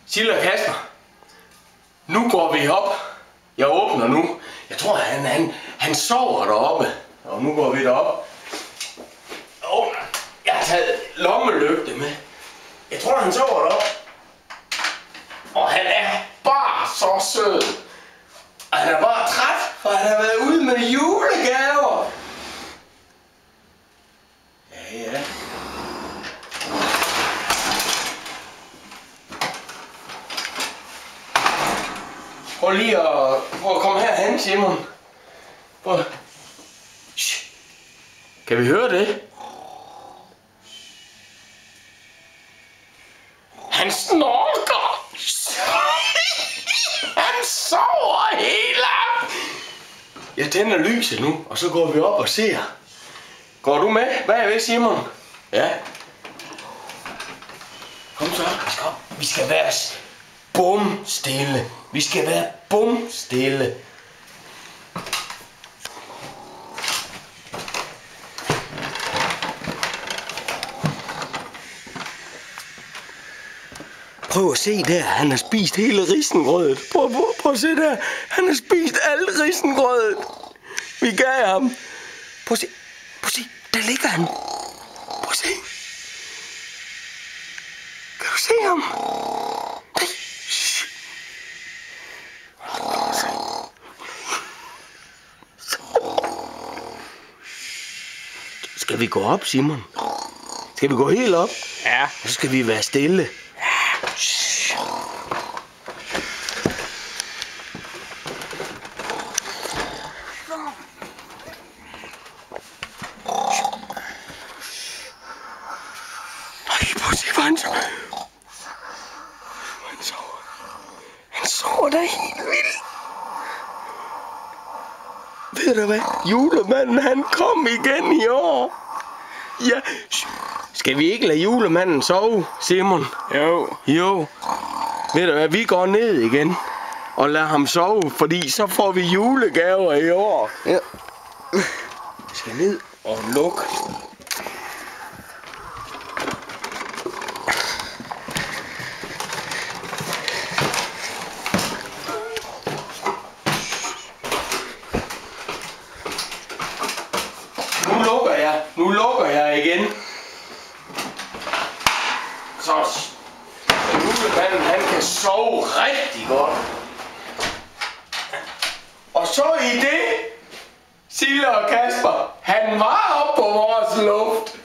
Sille og Kasper, nu går vi op. Jeg åbner nu. Jeg tror, han sover deroppe. Og nu går vi derop. Jeg har taget lommelygte med. Jeg tror, han sover deroppe. Og han er bare så sød. Og han er bare træt, for han har været ude med julegaver. Ja. Prøv lige at komme herhen, Simon. Prøv. Kan vi høre det? Han snorker. Han sover helt. Jeg tænder lyset nu, og så går vi op og ser. Går du med? Hvad er ved, Simon? Ja. Kom så, kom. Vi skal være bum stille. Vi skal være bum stille. Prøv at se der, han har spist hele risengrødet. Prøv at se der, han har spist alt risengrødet. Vi gav ham. Prøv at se, der ligger han. Prøv at se. Kan du se ham? Nej. Skal vi gå op, Simon? Skal vi gå helt op? Ja. Så skal vi være stille. Han sover da helt vildt. Ved du hvad? Julemanden, han kom igen i år. Ja. Skal vi ikke lade julemanden sove, Simon? Jo. Ved du hvad? Vi går ned igen og lader ham sove, fordi så får vi julegaver i år. Ja. Vi skal ned og lukke. Nu lukker jeg igen. Så julemanden, han kan sove rigtig godt. Og så i det, Sille og Kasper, han var oppe på vores luft.